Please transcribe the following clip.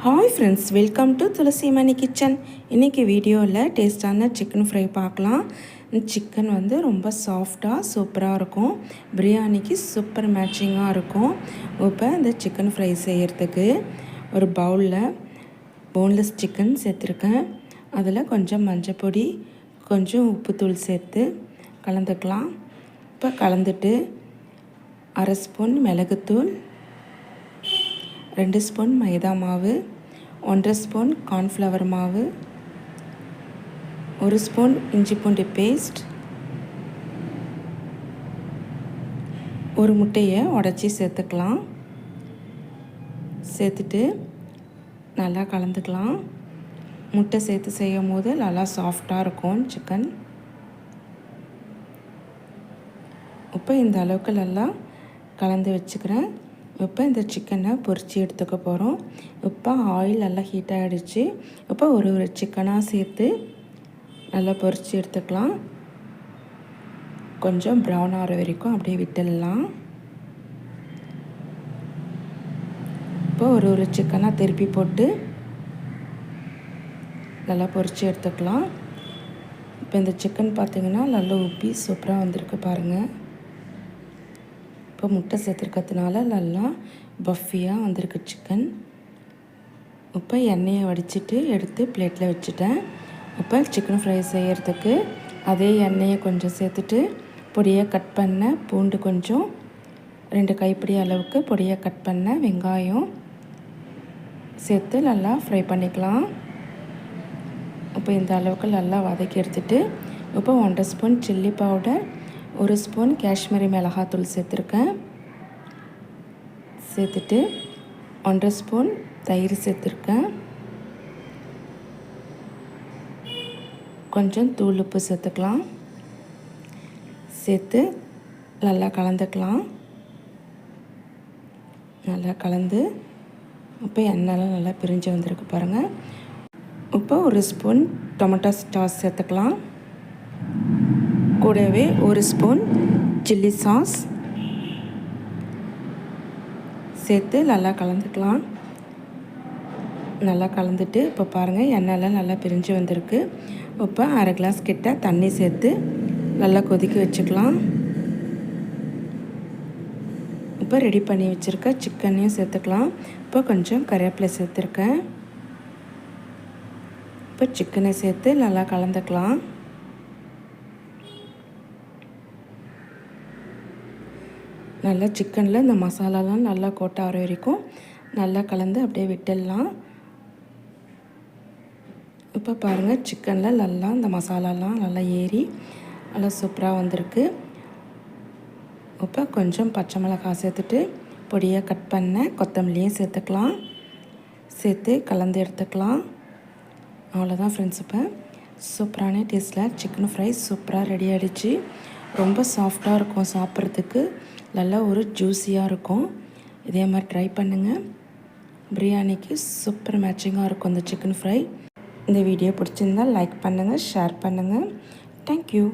Hi friends, welcome to Tulasi Mani kitchen. இன்றைக்கி வீடியோவில் டேஸ்டான சிக்கன் ஃப்ரை பார்க்கலாம். சிக்கன் வந்து ரொம்ப சாஃப்டாக சூப்பராக இருக்கும். பிரியாணிக்கு சூப்பர் மேட்சிங்காக இருக்கும். இப்போ இந்த சிக்கன் ஃப்ரை செய்கிறதுக்கு ஒரு பவுலில் போன்லெஸ் சிக்கன் சேர்த்துருக்கேன். அதில் கொஞ்சம் மஞ்சள் பொடி, கொஞ்சம் உப்புத்தூள் சேர்த்து கலந்துக்கலாம். இப்போ கலந்துட்டு 1/2 ஸ்பூன் மிளகுத்தூள், 2 ஸ்பூன் மைதா மாவு, 1/2 ஸ்பூன் கார்ன்ஃப்ளவர் மாவு, 1 ஸ்பூன் இஞ்சி பூண்டு பேஸ்ட், ஒரு முட்டையை உடச்சி சேர்த்துக்கலாம். சேர்த்துட்டு நல்லா கலந்துக்கலாம். முட்டை சேர்த்து செய்யும் போது நல்லா சாஃப்டாக இருக்கும் சிக்கன். இப்போ இந்த அளவுக்கு நல்லா கலந்து வச்சுக்கிறேன். இப்போ இந்த சிக்கனை பொரித்து எடுத்துக்க போகிறோம். இப்போ ஆயில் நல்லா ஹீட் ஆகிடுச்சு. இப்போ ஒரு சிக்கனாக சேர்த்து நல்லா பொரித்து எடுத்துக்கலாம். கொஞ்சம் ப்ரௌன் ஆகிற வரைக்கும் அப்படியே விட்டுடலாம். இப்போ ஒரு சிக்கனாக திருப்பி போட்டு நல்லா பொரித்து எடுத்துக்கலாம். இப்போ இந்த சிக்கன் பார்த்திங்கன்னா நல்லா உப்பி சூப்பராக வந்திருக்கு பாருங்கள். இப்போ முட்டை சேர்த்துருக்கிறதுனால நல்லா பஃபியாக வந்திருக்கு சிக்கன். இப்போ எண்ணெயை வடிச்சிட்டு எடுத்து பிளேட்டில் வச்சுட்டேன். இப்போ சிக்கன் ஃப்ரை செய்கிறதுக்கு அதே எண்ணெயை கொஞ்சம் சேர்த்துட்டு பொடியாக கட் பண்ண பூண்டு கொஞ்சம், 2 கைப்பிடி அளவுக்கு பொடியாக கட் பண்ண வெங்காயம் சேர்த்து நல்லா ஃப்ரை பண்ணிக்கலாம். இப்போ இந்த அளவுக்கு நல்லா வதக்கி எடுத்துகிட்டு இப்போ 1/2 spoon chilli powder, 1 spoon Kashmiri மிளகாத்தூள் சேர்த்துருக்கேன். சேர்த்துட்டு 1/2 ஸ்பூன் தயிர் சேர்த்துருக்கேன். கொஞ்சம் தூள் உப்பு சேர்த்துக்கலாம். சேர்த்து நல்லா கலந்துக்கலாம். நல்லா கலந்து இப்போ எண்ணெய்லாம் நல்லா பிரிஞ்சு வந்திருக்கு பாருங்கள். இப்போ 1 ஸ்பூன் டொமேட்டோ சாஸ் சேர்த்துக்கலாம். கூடவே 1 ஸ்பூன் சில்லி சாஸ் சேர்த்து நல்லா கலந்துக்கலாம். நல்லா கலந்துட்டு இப்போ பாருங்கள் எண்ணெயெல்லாம் நல்லா பிரிஞ்சு வந்திருக்கு. இப்போ 1/2 கிளாஸ் கிட்ட தண்ணி சேர்த்து நல்லா கொதிக்க வச்சுக்கலாம். இப்போ ரெடி பண்ணி வச்சுருக்க சிக்கனையும் சேர்த்துக்கலாம். இப்போ கொஞ்சம் கறிவேப்பிலை சேர்த்துருக்கேன். இப்போ சிக்கனை சேர்த்து நல்லா கலந்துக்கலாம். நல்லா சிக்கனில் இந்த மசாலாலாம் நல்லா கோட் ஆகிற வரைக்கும் நல்லா கலந்து அப்படியே விட்டுடலாம். இப்போ பாருங்கள் சிக்கனில் நல்லா இந்த மசாலாலாம் நல்லா ஏறி நல்லா சூப்பராக வந்திருக்கு. இப்போ கொஞ்சம் பச்சை மிளகாய் சேர்த்துட்டு பொடியாக கட் பண்ண கொத்தமல்லியும் சேர்த்துக்கலாம். சேர்த்து கலந்து எடுத்துக்கலாம். அவ்வளோதான் ஃப்ரெண்ட்ஸ். இப்போ சூப்பரான டேஸ்ட்டில் சிக்கன் ஃப்ரை சூப்பராக ரெடி ஆகிடுச்சு. ரொம்ப சாஃப்டாக இருக்கும், சாப்பிட்றதுக்கு நல்லா ஒரு ஜூஸியாக இருக்கும். இதே மாதிரி ட்ரை பண்ணுங்கள். பிரியாணிக்கு சூப்பர் மேட்சிங்காக இருக்கும் இந்த சிக்கன் ஃப்ரை. இந்த வீடியோ பிடிச்சிருந்தால் லைக் பண்ணுங்கள், ஷேர் பண்ணுங்கள். தேங்க்யூ.